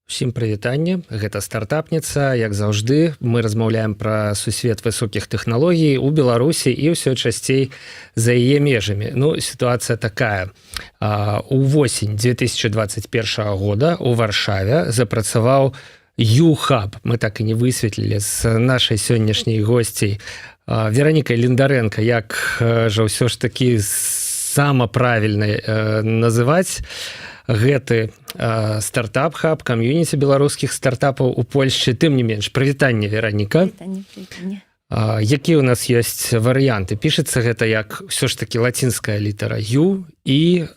Усім прывітанне, гэта стартапніца. Як заўжды, мы размаўляем пра сусвет высокіх тэхналогій у Беларусі і ўсё часцей за яе межамі. Сітуацыя такая. Увосень 2021 года у Варшаве запрацаваў YouHub. Мы так і не высветлілі з нашай сённяшняй госцей Веронікай Ліндарэнка, як жа ўсё ж такі самаправільна называць гэты стартап-хаб, кам'юніці беларускіх стартапаў у Польшчы. Тым не менш, прывітанне, Вероніка. Прывітанне. Які ў нас ёсць варыянты? Пішацца гэта як ўсё ж такі лацінская літара «Ю» і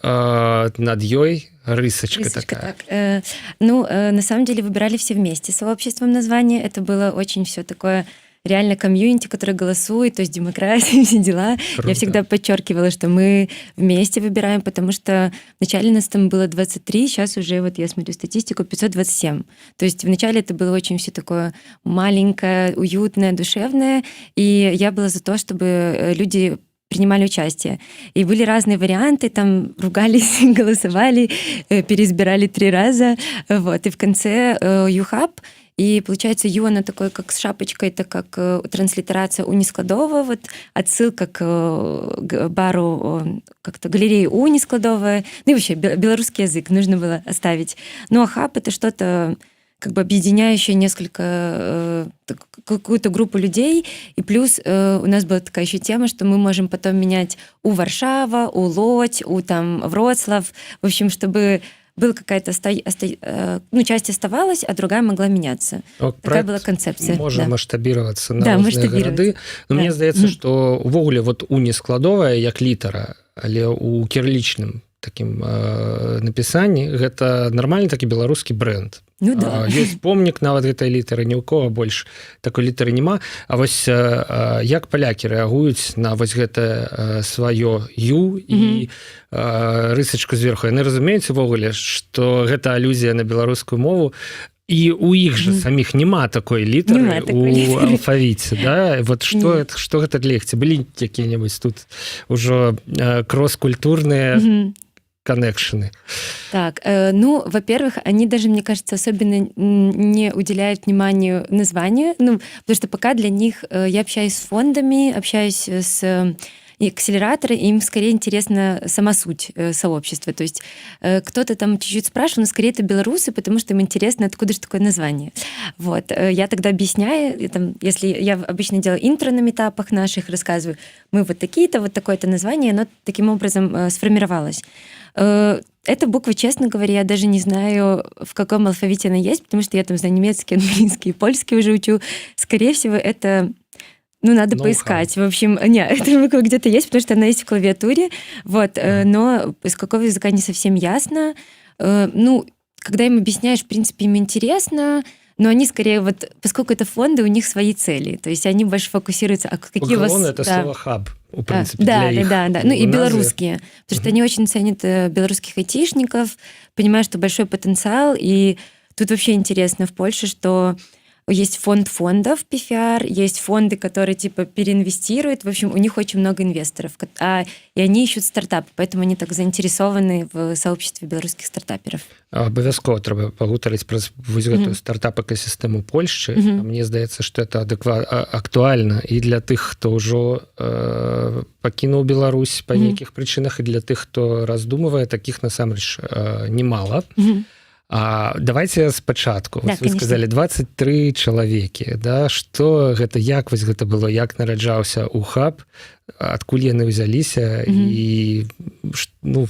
над ёй рысачка такая. Так. На самом деле выбирали все вместе сообществом название. Это было очень все такое реально комьюнити, которое голосует, то есть демократия, все дела. Круто. Я всегда подчеркивала, что мы вместе выбираем, потому что вначале нас там было 23, сейчас уже, вот я смотрю статистику, 527. То есть вначале это было очень все такое маленькое, уютное, душевное, и я была за то, чтобы люди принимали участие. И были разные варианты, там ругались, голосовали, переизбирали 3 раза. Вот. И в конце YouHub. И получается, Ю, она такой, как с шапочкой, это как транслитерация унискладовая, вот отсылка к бару, как-то галереи унискладовая. Ну и вообще белорусский язык нужно было оставить. Ну а хаб — это что-то как бы объединяющее несколько, какую-то группу людей. И плюс у нас была такая еще тема, что мы можем потом менять у Варшава, у Лодзь, у там Вроцлав. В общем, чтобы была какая-то часть оставалась, а другая могла меняться. Такая была концепция. Можа маштабироваться на розныя гарады. Но мне здаецца, што увогуле вот уні складовая як літара, але у кірлічным такім напісанні гэта нармальны такі беларускі бренд. Ну да. Ёсць помнік нават гэтай літары, ні ў кого больш такой літары няма. А вось як палякі рэагуюць на вось гэта сваё «Ю» і рысачку зверху? Яны разумеюць увогуле, што гэта алюзія на беларускую мову, і у іх жа саміх няма такой літары у алфавіце, да? Вот што гэта для іх? Ці былі якія-небудзь тут ужо кросс-культурныя коннекшены? Так, во-первых, они даже, мне кажется, особенно не уделяют вниманию названию, потому что пока для них я общаюсь с фондами, общаюсь с акселераторы, им скорее интересна сама суть сообщества. То есть кто-то там чуть-чуть спрашивал, но скорее это белорусы, потому что им интересно, откуда же такое название. Вот. Я тогда объясняю, если я обычно делаю интро на митапах наших, рассказываю, мы вот такие-то, вот такое-то название, оно таким образом сформировалось. Эта буква, честно говоря, я даже не знаю, в каком алфавите она есть, потому что я там знаю немецкий, английский, польский уже учу. Скорее всего, это... надо поискать. В общем, нет, эта буква где-то есть, потому что она есть в клавиатуре. Вот, но из какого языка не совсем ясно. Когда им объясняешь, в принципе, им интересно, но они скорее, вот, поскольку это фонды, у них свои цели. То есть они больше фокусируются, какие у вас... это слово «хаб», в принципе, для их. Да. И белорусские. Потому что они очень ценят белорусских айтишников, понимают, что большой потенциал. И тут вообще интересно в Польше, что есть фонд фондов, PFR, есть фонды, которые типа переинвестируют. В общем, у них очень много инвесторов. И они ищут стартапы, поэтому они так заинтересованы в сообществе белорусских стартаперов. Абавязкова трэба пагутарыць пра вось гэтую стартап-экасістэму Польшчы. Мне здаецца, што это актуальна і для тых, хто ўжо пакінуў Беларусь па нейкіх прычынах, і для тых, хто раздумвае, такіх насамрэч немало. Давайте спачатку. Да, вы сказали 23 чалавекі, да? Што гэта, як вось гэта было, як нараджаўся YouHub, адкуль яны ўзяліся і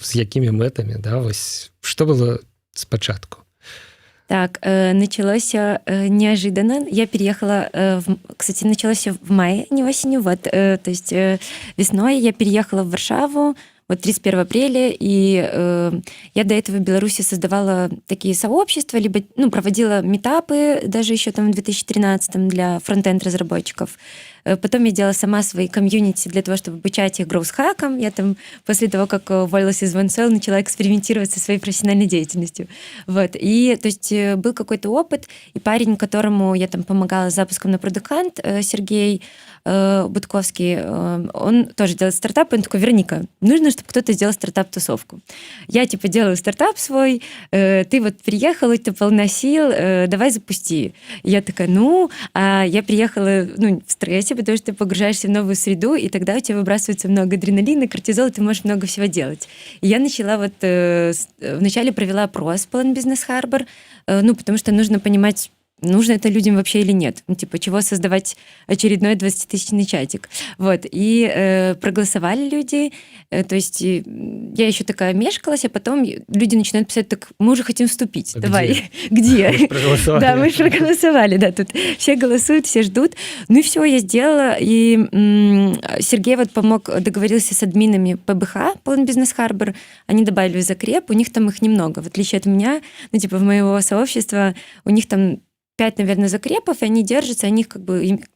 з якімі мэтамі, да? Вось што было спачатку? Так, началось неожиданно. Я переехала, кстати, началось в мае, не осенью, вот, то есть весной я переехала в Варшаву, вот 31 апреля, и я до этого в Беларуси создавала такие сообщества, либо проводила митапы, даже еще там в 2013 для фронтенд-разработчиков. Потом я делала сама свои комьюнити для того, чтобы обучать их гроус-хакам. Я там после того, как уволилась из OneSoil, начала экспериментировать со своей профессиональной деятельностью. Вот. И, то есть, был какой-то опыт, и парень, которому я там помогала с запуском на Product, Сергей Будковский, он тоже делает стартап, и он такой: Вероника, нужно, чтобы кто-то сделал стартап-тусовку. Я, типа, делаю стартап свой, ты вот приехала, ты полна сил, давай запусти. И я такая: а я приехала, в стрессе, потому что ты погружаешься в новую среду, и тогда у тебя выбрасывается много адреналина, кортизола, ты можешь много всего делать. И я начала вначале провела опрос в Planet Business Harbor, потому что нужно понимать, нужно это людям вообще или нет. Чего создавать очередной 20-тысячный чатик. Вот. И проголосовали люди. То есть я еще такая мешкалась, а потом люди начинают писать: так мы уже хотим вступить. Давай. Где? Да, мы же проголосовали. Да, тут все голосуют, все ждут. Ну и все, я сделала. И Сергей помог, договорился с админами ПБХ, Planet Business Harbor. Они добавили в закреп. У них там их немного. В отличие от меня, в моего сообщества, у них там 5, наверное, закрепов, и они держатся, они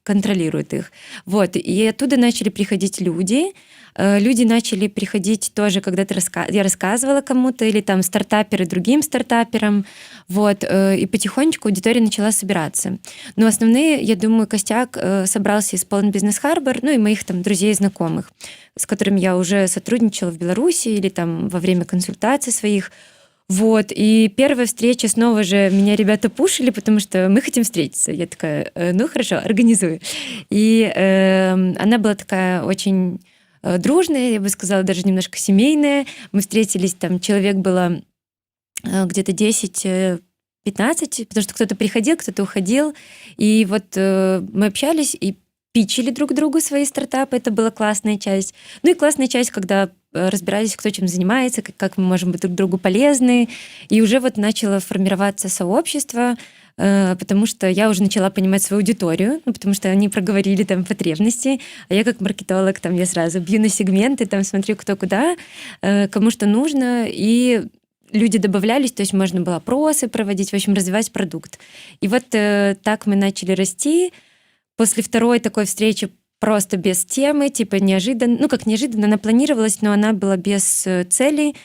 контролируют их. Вот. И оттуда начали приходить люди. Люди начали приходить тоже, когда я рассказывала кому-то, или там стартаперы другим стартаперам. Вот. И потихонечку аудитория начала собираться. Но основные, я думаю, костяк собрался из Planet Business Harbor, и моих там друзей и знакомых, с которыми я уже сотрудничала в Беларуси или там во время консультаций своих. Вот, и первая встреча снова же меня ребята пушили, потому что мы хотим встретиться. Я такая: хорошо, организую. И она была такая очень дружная, я бы сказала, даже немножко семейная. Мы встретились, там человек было где-то 10-15, потому что кто-то приходил, кто-то уходил. И мы общались и питчили друг другу свои стартапы, это была классная часть. И классная часть, когда разбирались, кто чем занимается, как мы можем быть друг другу полезны. И уже начало формироваться сообщество, потому что я уже начала понимать свою аудиторию, потому что они проговорили там потребности, а я как маркетолог, я сразу бью на сегменты, смотрю, кто куда, кому что нужно, и люди добавлялись, то есть можно было опросы проводить, в общем, развивать продукт. И так мы начали расти. После второй такой встречи просто без темы, неожиданно, неожиданно, она планировалась, но она была без целей,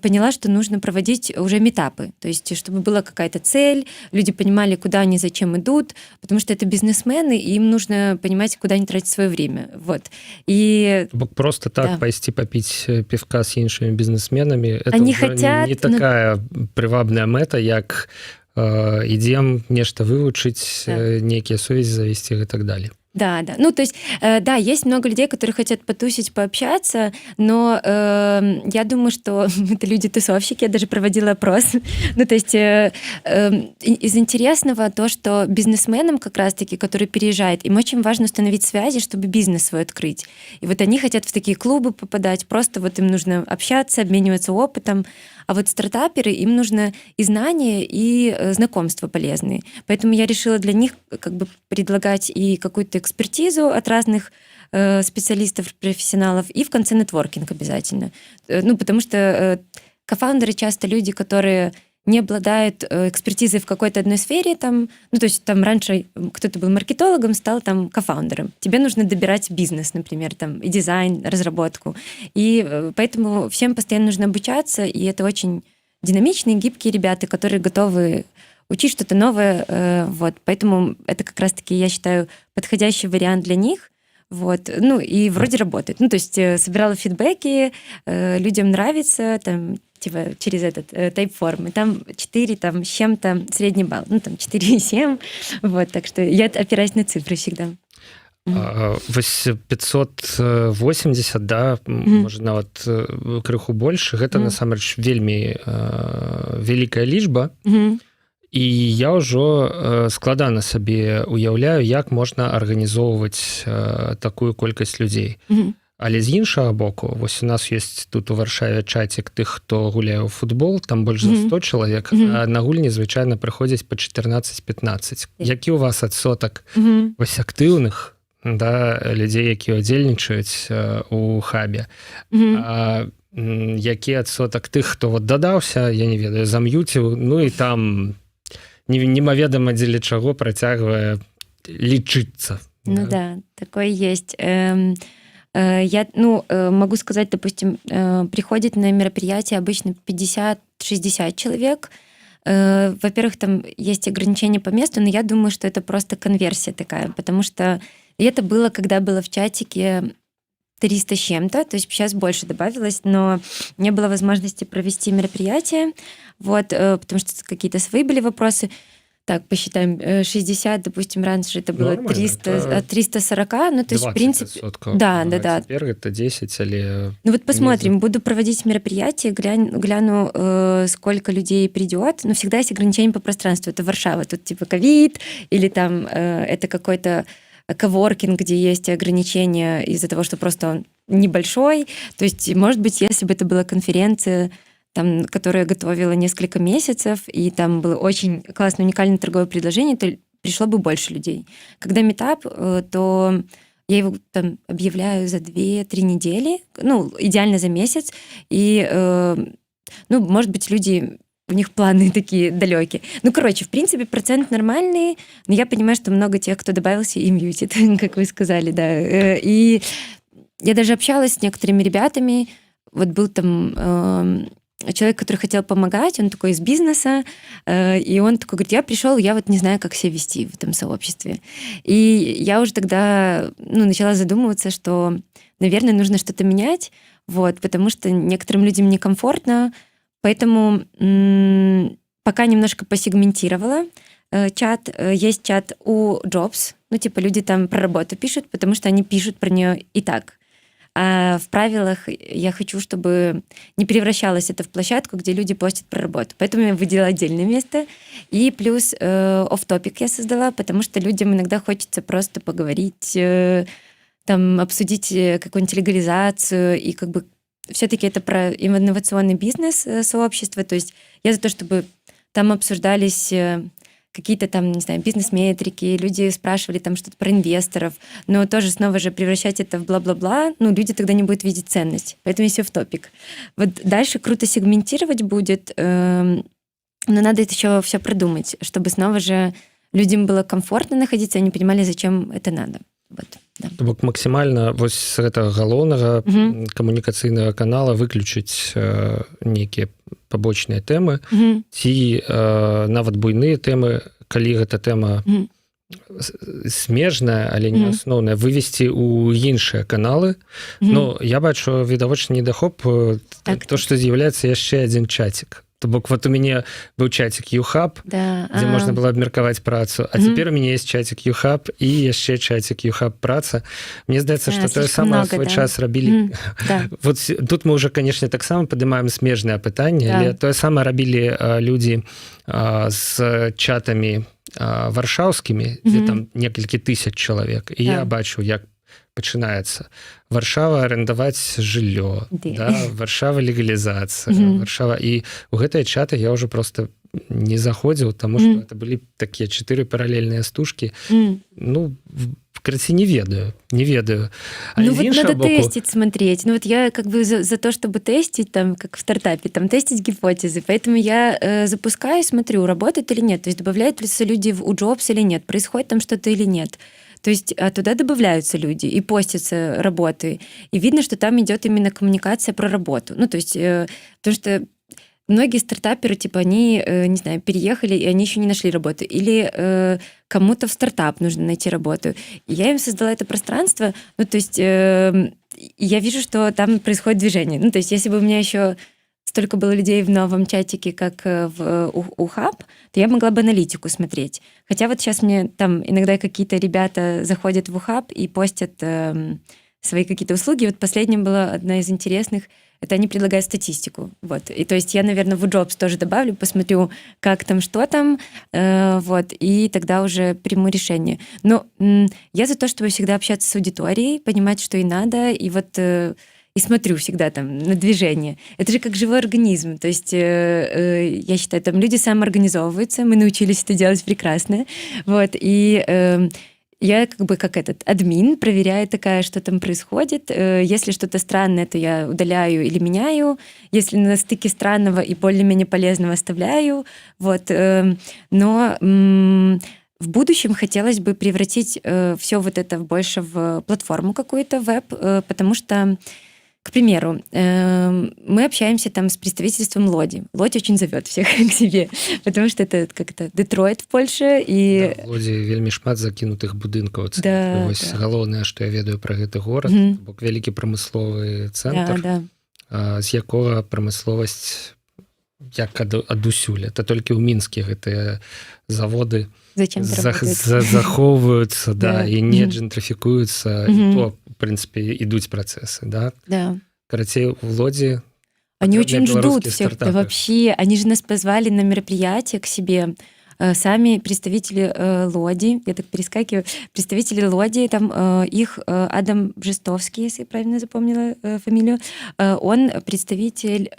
поняла, что нужно проводить уже митапы, то есть чтобы была какая-то цель, люди понимали, куда они, зачем идут, потому что это бизнесмены, и им нужно понимать, куда они тратят свое время. Вот. И просто так пойти попить пивка с іншими бизнесменами, это они уже хотят, не такая привабная мэта, як ідзем нешта вывучыць, нейкія сувязі завесці и так далее. Да. То есть, да, есть много людей, которые хотят потусить, пообщаться, но я думаю, что это люди-тусовщики, я даже проводила опрос. То есть из интересного то, что бизнесменам как раз-таки, которые переезжают, им очень важно установить связи, чтобы бизнес свой открыть. И они хотят в такие клубы попадать, просто им нужно общаться, обмениваться опытом. А стартаперы, им нужно и знания, и знакомства полезные. Поэтому я решила для них предлагать и какую-то экспертизу от разных специалистов, профессионалов, и в конце нетворкинг обязательно. Потому что кофаундеры часто люди, которые не обладают экспертизой в какой-то одной сфере, то есть раньше кто-то был маркетологом, стал кофаундером. Тебе нужно добирать бизнес, например, и дизайн, разработку. И поэтому всем постоянно нужно обучаться, и это очень динамичные, гибкие ребята, которые готовы учить что-то новое. Поэтому это как раз-таки, я считаю, подходящий вариант для них. И вроде работает. То есть собирала фидбэки, людям нравится, через этот тайп-формы. Там 4 с чем-то средний балл. 4,7. Так что я опираюсь на цифры всегда. 580, да, можа нават крыху больш, гэта насамрэч вельмі вялікая лічба. І я ўжо складана сабе уяўляю, як можна арганізоўваць такую колькасць людзей. Але з іншага боку, у нас ёсць тут у Варшаве чатик тых, хто гуляе ў футбол, там больш за 100 чалавек, а на гульні звычайна прыходзяць па 14-15. Які ў вас адсотак актыўных, людзей, якія ўдзельнічаюць у хабе? Які адсотак тых, хто дадаўся, я не ведаю, зам'юціў, і там немаведама дзеля чаго працягвае лічыцца. Ну да, такое есть. Я могу сказать, допустим, приходит на мероприятие обычно 50-60 человек. Во-первых, там есть ограничения по месту, но я думаю, что это просто конверсия такая, потому что и это было, когда было в чатике 300 с чем-то, то есть сейчас больше добавилось, но не было возможности провести мероприятие, вот, потому что какие-то свои были вопросы. Так, посчитаем, 60, допустим, раньше это было Нормально, 300, это от 340, ну, то есть, в принципе... 20%. Да. Теперь это 10, але... Ну вот посмотрим, буду проводить мероприятие, гляну, сколько людей придет. Но всегда есть ограничения по пространству. Это Варшава, тут типа ковид, или там это какой-то коворкинг, где есть ограничения из-за того, что просто он небольшой. То есть, может быть, если бы это была конференция, там, которая готовила несколько месяцев, и там было очень классное, уникальное торговое предложение, то пришло бы больше людей. Когда митап, то я его там объявляю за 2-3 недели, ну, идеально за месяц, и, может быть, люди, у них планы такие далекие. Ну, короче, в принципе, процент нормальный, но я понимаю, что много тех, кто добавился, и мьютит, как вы сказали, да. И я даже общалась с некоторыми ребятами, вот был там человек, который хотел помогать, он такой из бизнеса, и он такой говорит, я пришел, я вот не знаю, как себя вести в этом сообществе. И я уже тогда начала задумываться, что, наверное, нужно что-то менять, вот, потому что некоторым людям некомфортно, поэтому пока немножко посегментировала чат. Есть чат у Jobs, люди там про работу пишут, потому что они пишут про нее и так. А в правилах я хочу, чтобы не превращалось это в площадку, где люди постят про работу. Поэтому я выделила отдельное место. И плюс off-topic я создала, потому что людям иногда хочется просто поговорить, там, обсудить какую-нибудь легализацию. И как бы все-таки это про инновационный бизнес сообщество. То есть я за то, чтобы там обсуждались какие-то там, не знаю, бизнес-метрики, люди спрашивали там что-то про инвесторов, но тоже снова же превращать это в бла-бла-бла, люди тогда не будут видеть ценность. Поэтому есть off-topic. Вот дальше круто сегментировать будет, но надо это еще все продумать, чтобы снова же людям было комфортно находиться, они понимали, зачем это надо. Вот, да. То бок максімальна вось з гэтага галоўнага камунікацыйнага канала выключыць нейкія пабочныя тэмы ці нават буйныя тэмы, калі гэта тэма смежная, але не асноўная, вывесці ў іншыя каналы. Ну, я бачу відавочны недахоп то, што з'яўляецца яшчэ адзін чацік. То бок вот у мяне быў чацік YouHub, дзе можна было абмеркаваць працу, а цяпер у мяне есть чацік YouHub і яшчэ чацік YouHub праца. Мне здаецца, што тое самае ў свой час рабілі. Вот тут мы уже, конечно, таксама падымаем смежнае пытанне, але тое самае рабілі людзі з чатамі варшаўскімі, дзе там некалькі тысяч чалавек. І я бачу, як пачынаецца. Варшава арендаваць жыллё, Варшава легалізацыя, Варшава. І ў гэтыя чаты я ўжо просто не заходзіў, таму што это былі такія 4 паралельныя стужкі. Короче, не ведаю. Надо тестить, смотреть. Я как бы за то, чтобы тестить, там, как в стартапе, там, тестить гипотезы. Поэтому я запускаю, смотрю, работает или нет. То есть добавляют ли люди у Jobs или нет, происходит там что-то или нет. То есть туда добавляются люди и постятся работы. И видно, что там идет именно коммуникация про работу. То есть, потому что многие стартаперы, они, не знаю, переехали, и они еще не нашли работу. Или кому-то в стартап нужно найти работу. И я им создала это пространство. То есть я вижу, что там происходит движение. То есть если бы у меня еще столько было людей в новом чатике, как в YouHub, то я могла бы аналитику смотреть. Хотя вот сейчас мне там иногда какие-то ребята заходят в YouHub и постят свои какие-то услуги. Вот последним была одна из интересных, это они предлагают статистику. Вот. И то есть я, наверное, в Jobs тоже добавлю, посмотрю, как там, что там, вот, и тогда уже приму решение. Но я за то, чтобы всегда общаться с аудиторией, понимать, что и надо, и вот и смотрю всегда там на движение. Это же как живой организм. То есть я считаю, там люди самоорганизовываются, мы научились это делать прекрасно. Вот, и я как бы как этот админ, проверяю такая, что там происходит. Если что-то странное, то я удаляю или меняю. Если на стыке странного и более-менее полезного оставляю. Вот. Но в будущем хотелось бы превратить все вот это больше в платформу какую-то, веб, потому что, к примеру, мы общаемся там с представительством Лоди. Лодь очень зовет всех к себе, потому что это как-то Детройт в Польше. И... Да, в Лодзі вельмі шмат закінутых будынкаў. Да, Вось да. галоўнае, што я ведаю пра гэты горад, бок вялікі прамысловы цэнтр, Да, да. з якога прамысловасць як адусюль. Это толькі ў Мінске гэтыя заводы захоўваюцца, да, і не джентрыфікуюцца, і то, в принципе, ідуць працэсы, да? Да. Карацей, в Лодзі они очень ждут всех, стартапы. да, вообще. Они же нас позвали на мероприятие к себе. Сами представители Лоди, я так перескакиваю, представители Лоди, там их Адам Бжестовский, если я правильно запомнила фамилию, он представитель...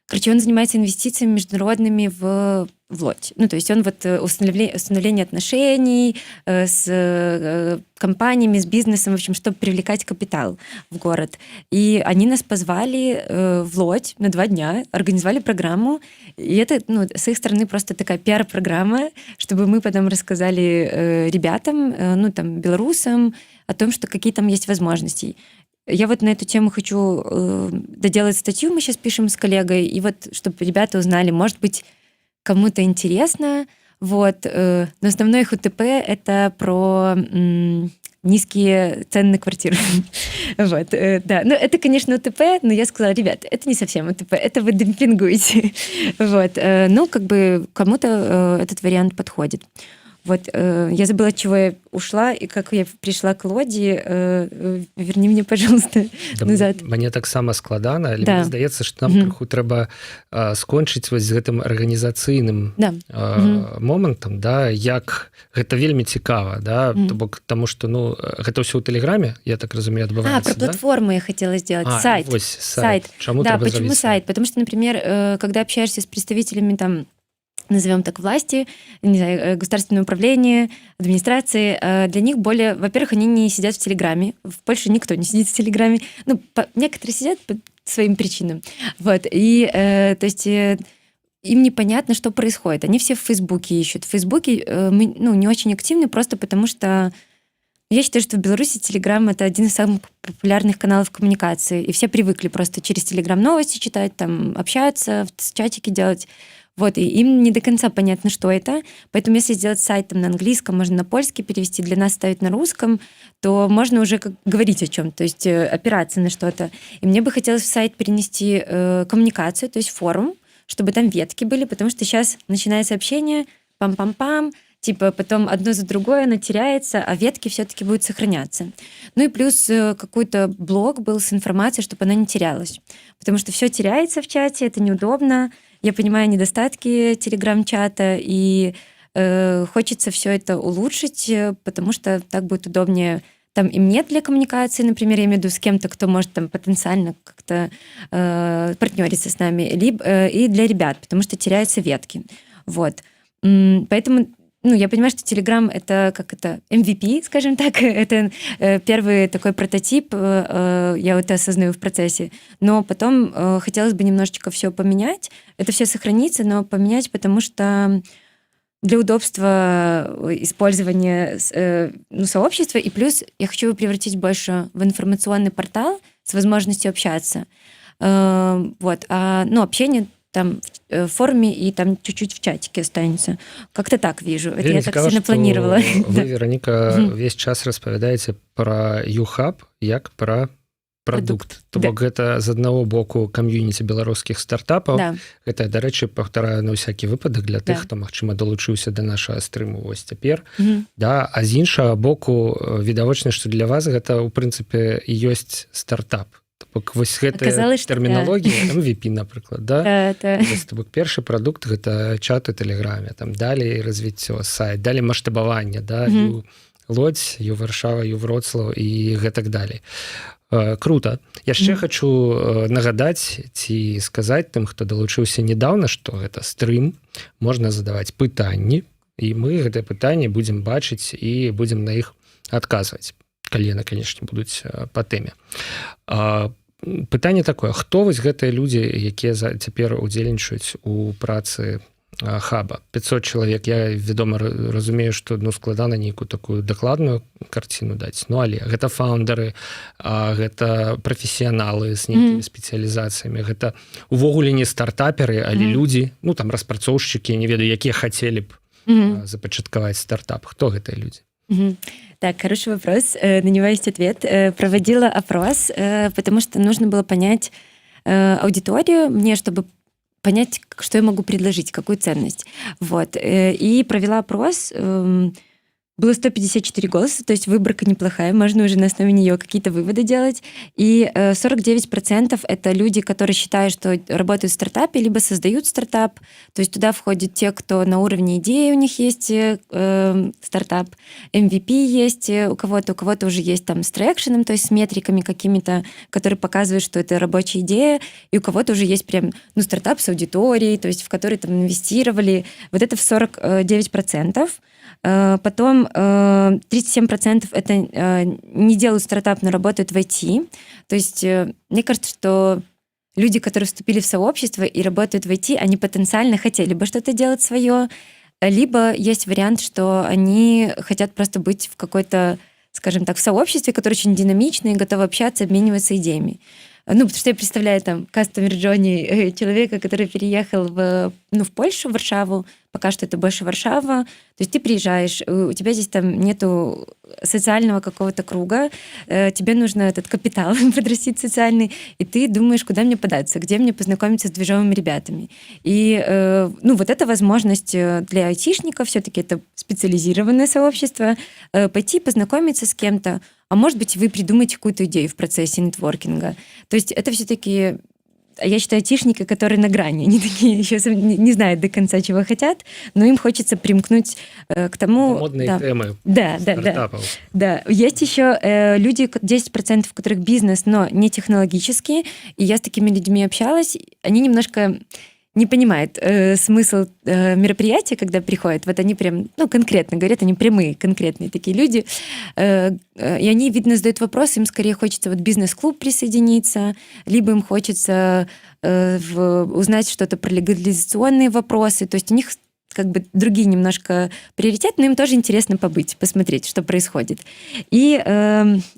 Короче, он занимается инвестициями международными в Лодь. Ну, то есть он вот установление отношений с компаниями, с бизнесом, в общем, чтобы привлекать капитал в город. И они нас позвали в Лодь на 2 дня, организовали программу. И это, ну, с их стороны просто такая пиар-программа, чтобы мы потом рассказали ребятам, ну, там, белорусам о том, что какие там есть возможности. Я вот на эту тему хочу доделать статью, мы сейчас пишем с коллегой, и вот, чтобы ребята узнали, может быть, кому-то интересно. Вот. Но основной их УТП — это про низкие цены на квартиры. Вот, да. Ну, это, конечно, УТП, но я сказала, ребят, это не совсем УТП, это вы демпингуете. Вот. Ну, как бы кому-то этот вариант подходит. Вот, я забыла, от чего я ушла, и как я пришла к Лоді. Верні мне, пожалуйста, да, назад. Мне таксама складана, але Да. мне здаецца, што нам крыху трэба скончыць вось з гэтым арганізацыйным момантам, да, як гэта вельмі цікава, да, то бок, таму што, ну, гэта ўсё ў Тэлеграме, я так разумею, адбываецца, про платформу я хотела сделать, сайт. Вось, сайт. Чаму Да, трэба почему зрабіць сайт? Потому что, например, когда общаешься с представителями там, назовем так, власти, не знаю, государственное управление, администрации, для них более... Во-первых, они не сидят в Телеграме. В Польше никто не сидит в Телеграме. Ну, некоторые сидят по своим причинам. Вот. И, то есть, им непонятно, что происходит. Они все в Фейсбуке ищут. В Фейсбуке мы, ну, не очень активны, просто потому что я считаю, что в Беларуси Телеграм — это один из самых популярных каналов коммуникации. И все привыкли просто через Телеграм новости читать, там, общаться, чатики делать. Вот, и им не до конца понятно, что это. Поэтому если сделать сайт там на английском, можно на польский перевести, для нас ставить на русском, то можно уже как говорить о чем-то, то есть опираться на что-то. И мне бы хотелось в сайт перенести коммуникацию, то есть форум, чтобы там ветки были, потому что сейчас начинается общение, пам-пам-пам, типа потом одно за другое оно теряется, а ветки все-таки будут сохраняться. Ну и плюс какой-то блог был с информацией, чтобы она не терялась. Потому что все теряется в чате, это неудобно. Я понимаю недостатки телеграм-чата, и хочется все это улучшить, потому что так будет удобнее там и мне для коммуникации, например, я имею в виду с кем-то, кто может там потенциально как-то партнериться с нами, либо и для ребят, потому что теряются ветки. Вот. Поэтому, ну, я понимаю, что Telegram — это как это MVP, скажем так, это первый такой прототип, я это осознаю в процессе, но потом хотелось бы немножечко все поменять, это все сохранится, но поменять, потому что для удобства использования сообщества, и плюс я хочу его превратить больше в информационный портал с возможностью общаться. Вот. Общение там в форуме и там чуть-чуть в чатике останется. Как-то так вижу. Это я так сильно планировала. Вы, Вероніка, весь час распавядаеце пра YouHub як пра прадукт. То бок гэта з аднаго боку кам'юніці беларускіх стартапаў. Да. Гэта, дарэчы, паўтараю на ўсякі выпадак для тых, хто, магчыма, долучыўся да нашага стрыму вось цяпер. Да, а з іншага боку, відавочна, што для вас гэта, у прынцыпе, і ёсць стартап. Бок вось гэтая тэрміналогія, MVP, напрыклад, да? То бок першы прадукт — гэта чат у Тэлеграме, там далей развіццё, сайт, далей маштабаванне, да, Лодзь, Варшава, Вроцлаў і гэтак далей. Круто. Яшчэ хочу нагадаць ці сказаць тым, хто далучыўся недавно, што гэта стрым, можна задаваць пытанні, і мы гэтыя пытанні будзем бачыць і будзем на іх адказваць, калі яны, канешне, будуць па тэме. Пытанне такое: хто вось гэтыя людзі, якія цяпер удзельнічаюць у працы хаба 500 чалавек. Я вядома разумею, што складана нейкую такую дакладную карціну даць, але гэта фаундары, гэта прафесіяналы з нейкімі спецыялізацыямі, гэта увогуле не стартаперы, але людзі, там распрацоўшчыкі, не ведаю, якія хацелі б запачаткаваць стартап. Хто гэтыя людзі? Так, хороший вопрос, на него есть ответ. Проводила опрос, потому что нужно было понять аудиторию мне, чтобы понять, что я могу предложить, какую ценность. Вот. И провела опрос. Было 154 голоса, то есть выборка неплохая, можно уже на основе нее какие-то выводы делать. И 49% это люди, которые считают, что работают в стартапе, либо создают стартап. То есть туда входят те, кто на уровне идеи, у них есть стартап, MVP есть у кого-то уже есть там с трекшеном, то есть с метриками какими-то, которые показывают, что это рабочая идея, и у кого-то уже есть прям стартап с аудиторией, то есть в который там инвестировали. Вот это в 49%. Потом 37% это не делают стартап, но работают в IT. То есть мне кажется, что люди, которые вступили в сообщество и работают в IT, они потенциально хотели бы что-то делать свое, либо есть вариант, что они хотят просто быть в какой-то, скажем так, в сообществе, которое очень динамичное и готово общаться, обмениваться идеями. Потому что я представляю там customer journey человека, который переехал в Польшу, в Варшаву, пока что это больше Варшава. То есть ты приезжаешь, у тебя здесь там нету социального какого-то круга, тебе нужно этот капитал подрастить социальный, и ты думаешь, куда мне податься, где мне познакомиться с движовыми ребятами. И вот эта возможность для айтишников, все-таки это специализированное сообщество, пойти познакомиться с кем-то, а может быть, вы придумаете какую-то идею в процессе нетворкинга. То есть это все-таки, я считаю, айтишники, которые на грани, они такие еще не знают до конца, чего хотят, но им хочется примкнуть к тому... Модные темы стартапов. Да. Есть еще люди, 10%, у которых бизнес, но не технологический, и я с такими людьми общалась, они немножко не понимают смысл мероприятия, когда приходят. Вот они прям, конкретно говорят, они прямые, конкретные такие люди. И они, видно, задают вопросы, им скорее хочется в бизнес-клуб присоединиться, либо им хочется узнать что-то про легализационные вопросы. То есть у них как бы другие немножко приоритеты, но им тоже интересно побыть, посмотреть, что происходит. И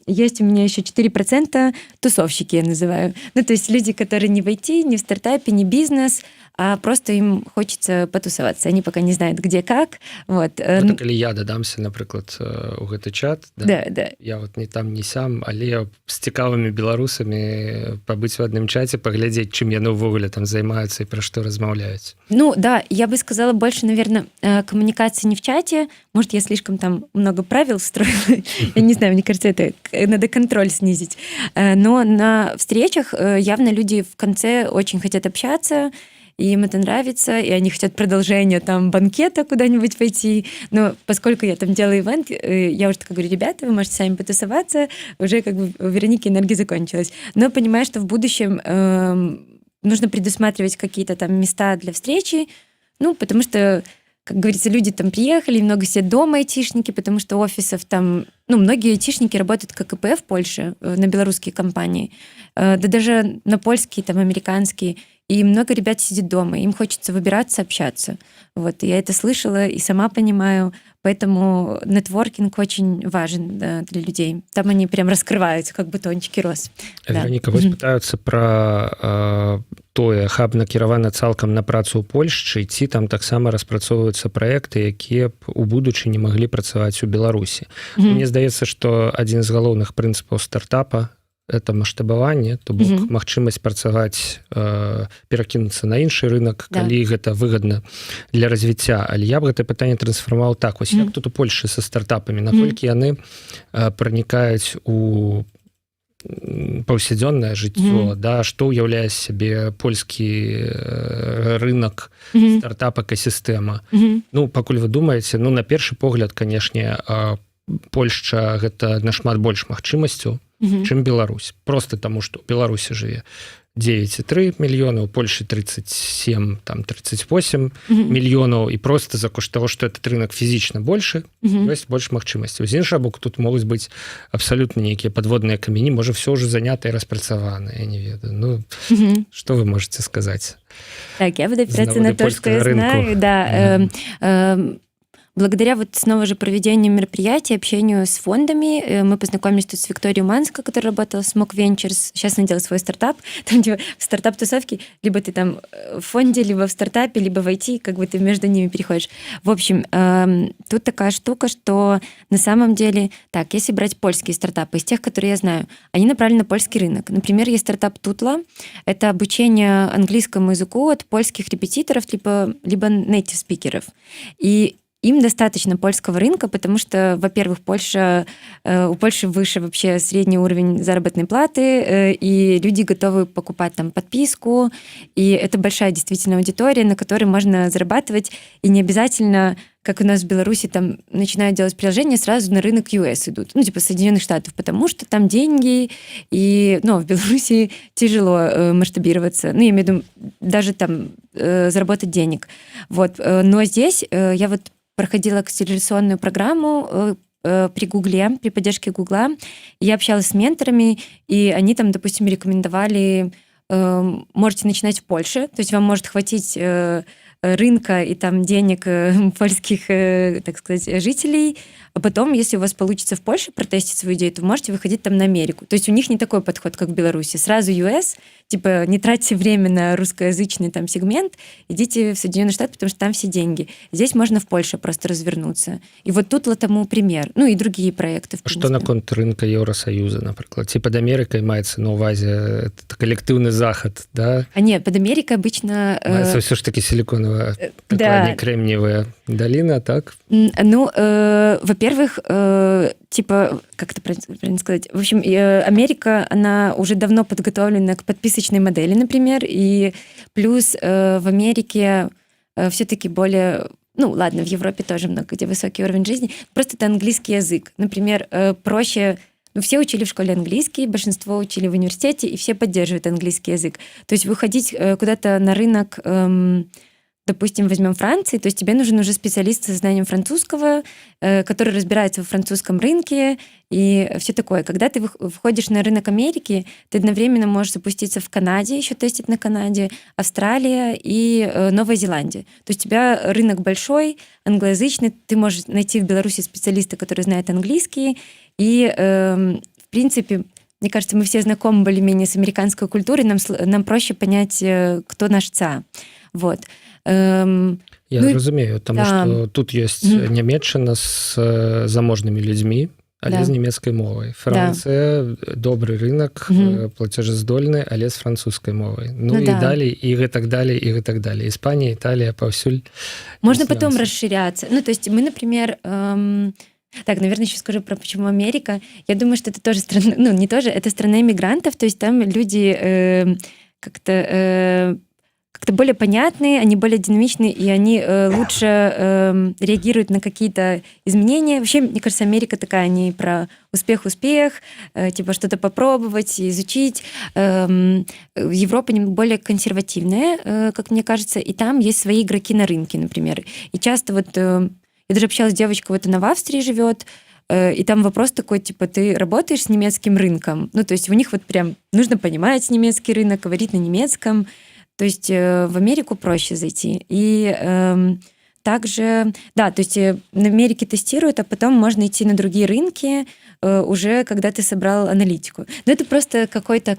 есть у меня еще 4% тусовщики, я называю. То есть люди, которые не в IT, не в стартапе, не бизнес, а просто им хочется потусоваться. Они пока не знают, где, как. Вот. Калі я дадамся, напрыклад, у гэты чат, да. Я вот не там, не сям, але з цікавымі беларусамі пабыць в адным чаце, паглядзець, чым яны ўвогуле там займаюцца і пра што размаўляюць. Я бы сказала больше, наверное, коммуникации не в чате. Может, я слишком там много правил строила. Я не знаю, мне кажется, это надо контроль снизить. Но на встречах явно люди в конце очень хотят общаться, и им это нравится, и они хотят продолжения там банкета куда-нибудь пойти. Но поскольку я там делаю ивент, я уже так говорю, ребята, вы можете сами потусоваться, уже как бы у Вероники энергия закончилась. Но понимаю, что в будущем нужно предусматривать какие-то там места для встречи, потому что, как говорится, люди там приехали, много сидят дома, айтишники, потому что офисов там... многие айтишники работают как ИП в Польше, на белорусские компании, да даже на польские, там, американские. И много ребят сидит дома, им хочется выбираться, общаться. Вот, я это слышала и сама понимаю, поэтому нетворкинг очень важен для людей. Там они прям раскрываются, как бутончики роз. Вероніка, вось пытаюцца пра тое, хаб накіраваны цалкам на працу ў Польшчы, ці там таксама распрацоўваюцца праекты, якія б у будучыні маглі працаваць у Беларусі. Мне здаецца, што адзін з галоўных прынцыпаў стартапа это маштабаванне, то бок магчымасць працаваць, перакінуцца на іншы рынок, калі гэта выгадна для развіцця. Але я б гэта пытанне трансфармаваў так. Вось як тут у Польшы са стартапамі, наколькі яны пранікаюць у паўсядзённае жыццё, што ўяўляе сябе польскі рынок, стартап-экасістэма. Пакуль вы думаеце, на першы погляд, канешне, Польшча гэта нашмат больш магчымасцю, чым Беларусь. Просто таму, што ў Беларусі жыве 9,3 мільёна, у Польшы 37, там 38 мільёнаў, і просто за кошт таго, што этот рынок фізічна большы, ёсць больш магчымасцяў. З іншага боку, тут могуць быць абсалютна нейкія падводныя камені, можа, все ўжо занята і распрацавана, я не ведаю. Што вы можаце сказаць? Так, я буду опираться наводы на то, что я польскага рынку. знаю. Да, благодаря вот снова же проведению мероприятий, общению с фондами, мы познакомились тут с Викторией Манско, которая работала в Smoke Ventures. Сейчас она делает свой стартап. Там, где в стартап-тусовке либо ты там в фонде, либо в стартапе, либо в IT, как бы ты между ними переходишь. В общем, тут такая штука, что на самом деле, так, если брать польские стартапы, из тех, которые я знаю, они направлены на польский рынок. Например, есть стартап Tutla. Это обучение английскому языку от польских репетиторов, либо native спикеров. И им достаточно польского рынка, потому что, во-первых, у Польши выше вообще средний уровень заработной платы, и люди готовы покупать там подписку, и это большая действительно аудитория, на которой можно зарабатывать, и не обязательно, как у нас в Беларуси, там начинают делать приложения, сразу на рынок US идут, типа Соединенных Штатов, потому что там деньги, и, в Беларуси тяжело масштабироваться, я имею в виду даже там заработать денег. Вот. Но здесь я вот проходила акселерационную программу при Гугле, при поддержке Гугла. Я общалась с менторами, и они там, допустим, рекомендовали, можете начинать в Польше, то есть вам может хватить рынка и там денег польских, так сказать, жителей, а потом, если у вас получится в Польше протестить свою идею, то вы можете выходить там на Америку. То есть у них не такой подход, как в Беларуси. Сразу US, типа не тратьте время на русскоязычный там сегмент, идите в Соединенные Штаты, потому что там все деньги. Здесь можно в Польше просто развернуться. И вот тут тому пример. И другие проекты, в принципе. Что наконт рынка Еўросаюза, напрыклад? Ці пад Амерыкай маецца на ўвазе калектыўны захад, да? А нет, под Америкой обычно... Маецца ўсё ж таки силиконовая, да. Кремниевая долина, так? Во-первых, типа, как это правильно сказать? В общем, Америка, она уже давно подготовлена к подписочной модели, например, и плюс в Америке все-таки более... ладно, в Европе тоже много где высокий уровень жизни, просто это английский язык. Например, проще... все учили в школе английский, большинство учили в университете, и все поддерживают английский язык. То есть выходить куда-то на рынок... Допустим, возьмем Францию, то есть тебе нужен уже специалист со знанием французского, который разбирается во французском рынке и все такое. Когда ты входишь на рынок Америки, ты одновременно можешь запуститься в Канаде, еще тестить на Канаде, Австралия и Новая Зеландия. То есть у тебя рынок большой, англоязычный, ты можешь найти в Беларуси специалиста, который знает английский, и, в принципе, мне кажется, мы все знакомы более-менее с американской культурой, нам проще понять, кто наш ЦА. Вот. Я разумею, потому что тут есть Нямецчына с заможными людьми, але з нямецкай мовай. Францыя добры рынок, плацежаздольны, але з французскай мовай. І далей, і гэтак далей, і гэтак далей. Іспанія, Італія, паўсюль. Можно потом расширяться. То есть мы, например... Так, наверное, еще скажу про почему Америка. Я думаю, что это тоже страна... не тоже, это страна иммигрантов, то есть там люди как-то более понятные, они более динамичные, и они лучше реагируют на какие-то изменения. Вообще, мне кажется, Америка такая, не про успех-успех, типа что-то попробовать, изучить. Европа более консервативная, как мне кажется, и там есть свои игроки на рынке, например. И часто я даже общалась с девочкой, она в Австрии живет, и там вопрос такой, типа, ты работаешь с немецким рынком? То есть у них прям нужно понимать немецкий рынок, говорить на немецком. То есть в Америку проще зайти. И также, да, то есть на Америке тестируют, а потом можно идти на другие рынки уже, когда ты собрал аналитику. Но это просто какой-то,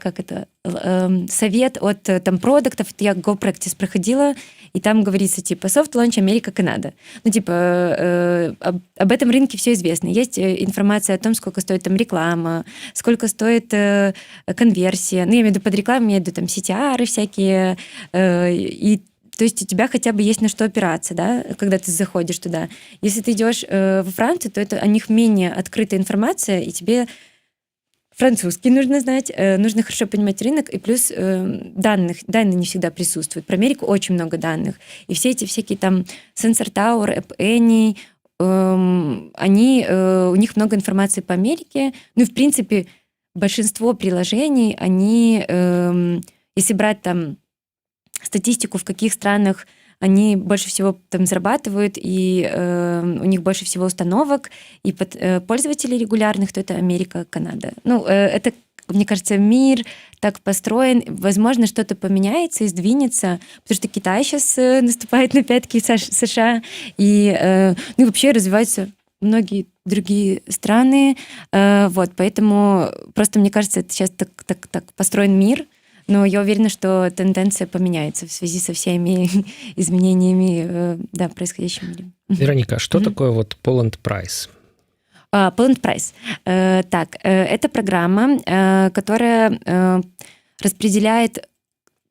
совет от там продуктов. Я GoPractice проходила, и там говорится, типа, soft launch Америка, Канада. Об этом рынке все известно. Есть информация о том, сколько стоит там реклама, сколько стоит конверсия. Я имею в виду под рекламу, я имею в виду там CTR всякие, и то есть у тебя хотя бы есть на что опираться, да, когда ты заходишь туда. Если ты идешь во Францию, то это о них менее открытая информация, и тебе французский нужно знать, нужно хорошо понимать рынок, и плюс данные не всегда присутствуют. Про Америку очень много данных. И все эти всякие там Sensor Tower, App Annie, у них много информации по Америке. В принципе, большинство приложений, они, если брать там статистику, в каких странах они больше всего там зарабатывают, и у них больше всего установок, и пользователей регулярных, то это Америка, Канада. Это мне кажется, мир так построен, возможно, что-то поменяется и сдвинется, потому что Китай сейчас наступает на пятки США, и вообще развиваются многие другие страны, вот, поэтому просто, мне кажется, это сейчас так построен мир, но я уверена, что тенденция поменяется в связи со всеми изменениями, да, происходящими в мире. Вероника, что такое вот Poland Prize? Poland Prize. Так, это программа, которая распределяет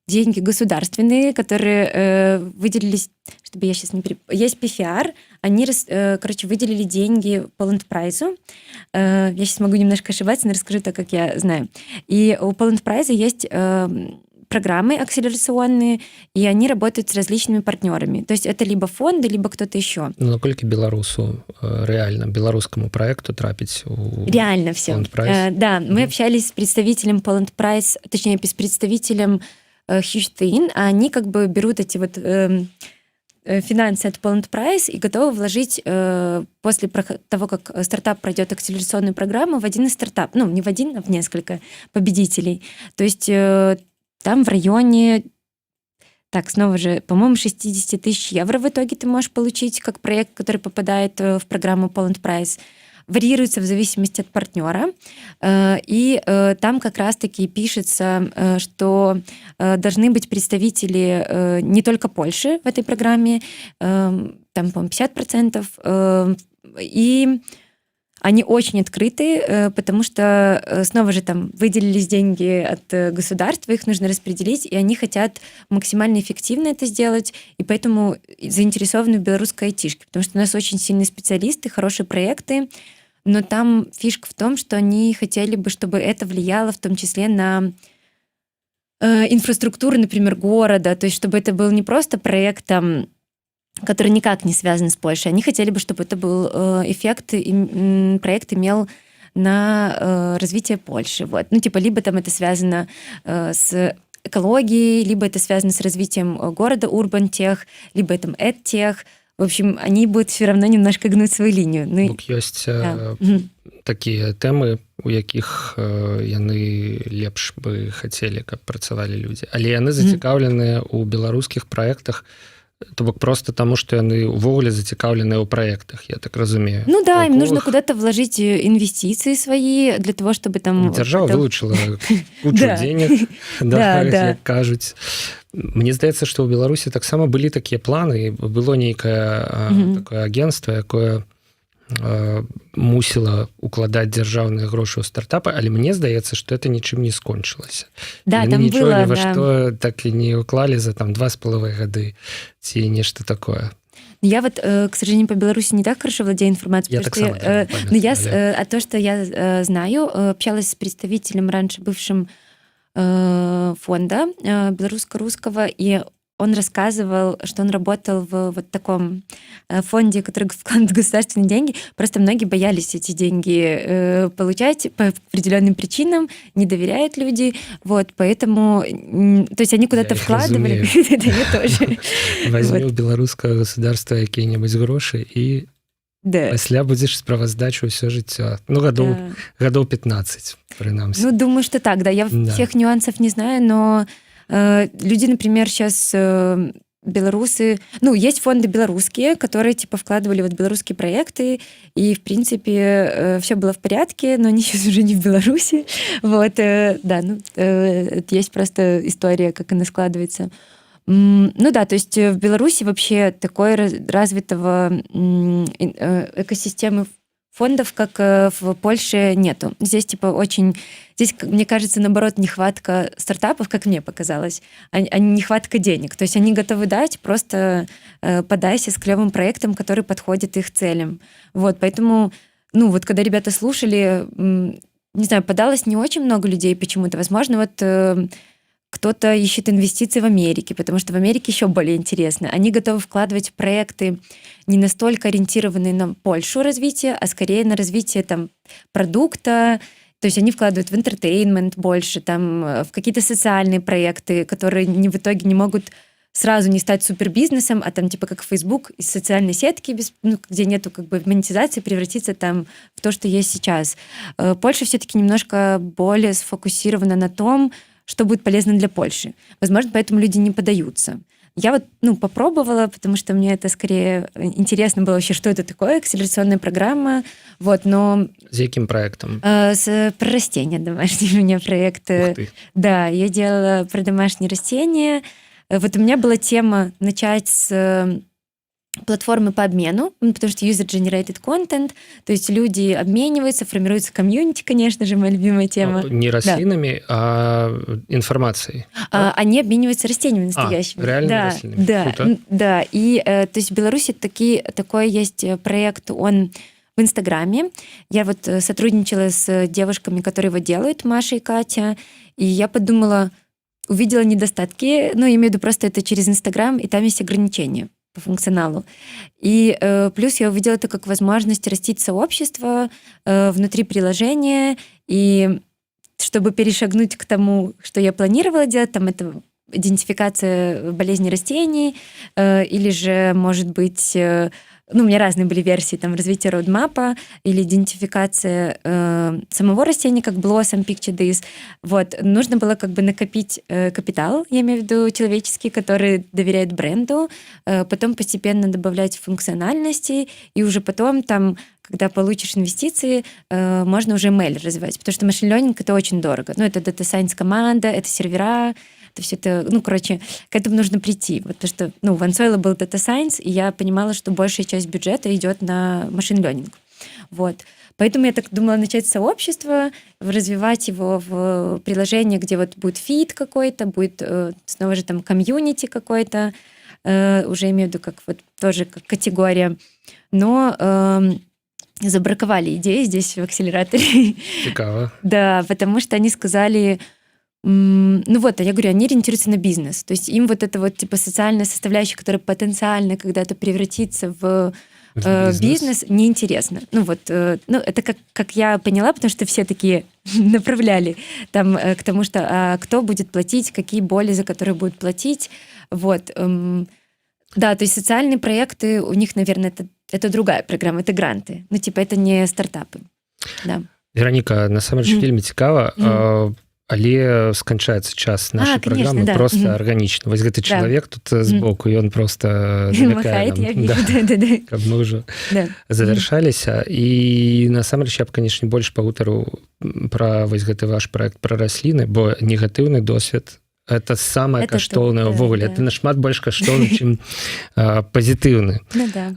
деньги государственные, которые выделились, чтобы я сейчас не перепутала. Есть PFR, они, выделили деньги Poland Prize. Я сейчас могу немножко ошибаться, но расскажу так, как я знаю. И у Poland Prize есть программы акселерационные, и они работают с различными партнерами. То есть это либо фонды, либо кто-то еще. Ну, наколькі беларусу реально, беларускаму проекту трапіць у реально все. Poland Prize? Да, мы общались с представителем Poland Prize, точнее, с представителем Huge Thing, а они как бы берут эти вот финансы от Poland Prize и готовы вложить после того, как стартап пройдет акселерационную программу, в один из стартапов. Ну, не в один, а в несколько победителей. То есть там в районе, так, снова же, по-моему, 60 тысяч евро в итоге ты можешь получить как проект, который попадает в программу Poland Prize. Варьируется в зависимости от партнера. И там как раз-таки пишется, что должны быть представители не только Польши в этой программе, там, по-моему, 50%, и они очень открыты, потому что, снова же, там выделились деньги от государства, их нужно распределить, и они хотят максимально эффективно это сделать, и поэтому заинтересованы в белорусской айтишке, потому что у нас очень сильные специалисты, хорошие проекты, но там фишка в том, что они хотели бы, чтобы это влияло в том числе на инфраструктуру, например, города, то есть чтобы это был не просто проект, там, который никак не связан с Польшей. Они хотели бы, чтобы это был эффект, и проект имел на развитие Польши. Вот. Ну, типа, либо там это связано с экологией, либо это связано с развитием города, урбантех, либо это эдтех. В общем, они будут все равно немножко гнуть свою линию. Ну, бок ёсць такія тэмы, у якіх яны лепш бы хацелі, каб працавалі людзі. Але яны зацікаўленыя ў беларускіх праектах, то бок просто таму, што яны ўвогуле зацікаўленыя ў праектах, я так разумею. Ну да, им нужно куда-то вложить инвестиции свои для того, чтобы там... Дзяржава вылучыла кучу денег, як кажуць. Мне здаецца, што ў Беларусі таксама былі такія планы, было нейкае такое агенцтва, якое мусіла укладаць дзяржаўныя грошы ў стартапы, але мне здаецца, што это нічым не скончылася. Да, там было, ні ва што так і не уклалі за там 2,5 гады ці нешта такое. Я вот, к сожалению, по Беларуси не так хорошо владею информацией. То, что я знаю, общалась с представителем раньше бывшим фонда белорусско-русского, и он рассказывал, что он работал в вот таком фонде, который вкладывает государственные деньги. Просто многие боялись эти деньги получать по определенным причинам, не доверяют люди. Вот, поэтому... То есть они куда-то вкладывали. Это я тоже. Возьми у белорусского государства какие-нибудь гроши и пасля будзеш справаздачу ўсё жыццё. Ну, гадоў 15, прынамсі. Ну, думаю, что так, да. Я всех нюансов не знаю, но люди, например, сейчас белорусы... Ну, есть фонды белорусские, которые, типа, вкладывали вот белорусские проекты, и, в принципе, все было в порядке, но они сейчас уже не в Беларуси. Вот, да, ну, есть просто история, как она складывается. Ну да, то есть в Беларуси вообще такой развитого экосистемы фондов, как в Польше, нету. Здесь типа очень... Здесь, мне кажется, наоборот, нехватка стартапов, как мне показалось, а нехватка денег. То есть они готовы дать, просто подайся с клевым проектом, который подходит их целям. Вот, поэтому, ну вот когда ребята слушали, не знаю, подалось не очень много людей почему-то. Возможно, вот... Кто-то ищет инвестиции в Америке, потому что в Америке еще более интересно. Они готовы вкладывать в проекты не настолько ориентированные на Польшу развитие, а скорее на развитие там, продукта. То есть они вкладывают в entertainment больше, там, в какие-то социальные проекты, которые в итоге не могут сразу не стать супербизнесом, а там типа как Facebook из социальной сетки, где нету как бы монетизации, превратиться там в то, что есть сейчас. Польша все-таки немножко более сфокусирована на том, что будет полезно для Польши. Возможно, поэтому люди не подаются. Я вот, попробовала, потому что мне это скорее интересно было вообще, что это такое, акселерационная программа, вот, но... С каким проектом? Про растения домашние у меня проект. Ух ты. Да, я делала про домашние растения. Вот у меня была тема начать с платформы по обмену, потому что user-generated content, то есть люди обмениваются, формируется комьюнити, конечно же, моя любимая тема. Не рослинами, да. А информацией. Они обмениваются растениями настоящими. Реально рослинами? Да, круто. да. И то есть в Беларуси такой есть проект, он в Инстаграме. Я вот сотрудничала с девушками, которые его делают, Маша и Катя, и я подумала, увидела недостатки, я имею в виду просто это через Инстаграм, и там есть ограничения по функционалу. И плюс я увидела это как возможность растить сообщество внутри приложения, и чтобы перешагнуть к тому, что я планировала делать, там это идентификация болезней растений, или же, может быть, у меня разные были версии, там, развитие роудмапа или идентификация самого растения, как Blossom, Picture This. Вот. Нужно было как бы накопить капитал, я имею в виду человеческий, который доверяет бренду, потом постепенно добавлять функциональности, и уже потом там, когда получишь инвестиции, можно уже ML развивать, потому что машин learning — это очень дорого. Это Data Science команда, это сервера, это все это, к этому нужно прийти. Вот то, что, в OneSoil был Data Science, и я понимала, что большая часть бюджета идет на машин learning. Вот. Поэтому я так думала начать сообщество, развивать его в приложение, где вот будет фид какой-то, будет снова же там комьюнити какой-то, уже имею в виду как вот тоже как категория. Но забраковали идеи здесь в акселераторе. Цікаво. Да, потому что они сказали... я говорю, они ориентируются на бизнес. То есть им вот эта вот типа социальная составляющая, которая потенциально когда-то превратится в бизнес, неинтересно. Это как я поняла, потому что все такие направляли там к тому, что кто будет платить, какие боли, за которые будут платить. Вот. Да, то есть социальные проекты, у них, наверное, это другая программа, это гранты. Это не стартапы. Да. Вероніка, насамрэч вельмі цікава, але сканчаецца час нашай праграмы просто арганічна. Вось гэты чалавек тут збоку, ён просто намякае нам, каб мы ўжо завяршаліся. І насамрэч я б, канешне, больш пагутарыў пра вось гэты ваш праект пра расліны, бо негатыўны досвед — это самае каштоўнае ўвогуле. Это нашмат больш каштоўны, чым пазітыўны.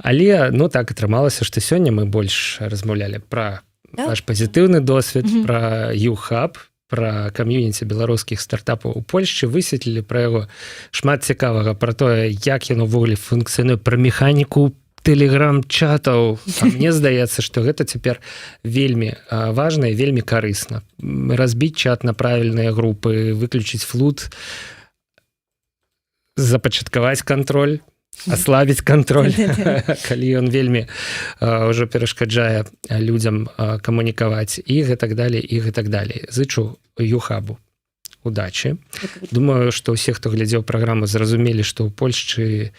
Але так атрымалася, што сёння мы больш размаўлялі пра ваш пазітыўны досвед, пра YouHub, пра камьюніці беларускіх стартапаў у Польшчы, высветлілі пра яго шмат цікавага, пра тое, як яно ўвогуле функцыянуе, пра механіку тэлеграм-чатаў. Мне здаецца, што гэта цяпер вельмі важна і вельмі карысна. Разбіць чат на правільныя групы, выключыць флут, запачаткаваць кантроль, аслабіць кантроль, калі ён вельмі ўжо перашкаджае людзям камунікаваць і гэтак далей, і гэтак далей. Зычу YouHub'у удачы. Думаю, што ўсе, хто глядзеў праграму, зразумелі, што ў Польшчы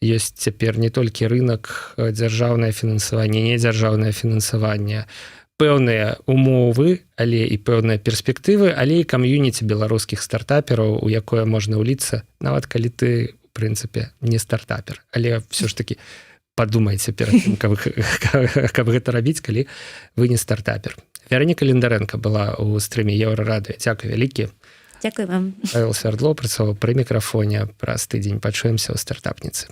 ёсць цяпер не толькі рынок, дзяржаўнае фінансаванне, недзяржаўнае фінансаванне, пэўныя умовы, але і пэўныя перспектывы, але і камьюніці беларускіх стартапераў, у якое можна ўліцца, нават калі ты, в прынцыпе, не стартапер. Але все ж таки падумайце перад тым, каб гэта рабіць, калі вы не стартапер. Вероніка Ліндарэнка была ў стрыме Еўрарадыё. Дзякуй вялікі. Дзякуй вам. Павел Свярдлоў працаваў пры мікрафоне. Праз тыдзень пачуемся ў стартапніцы.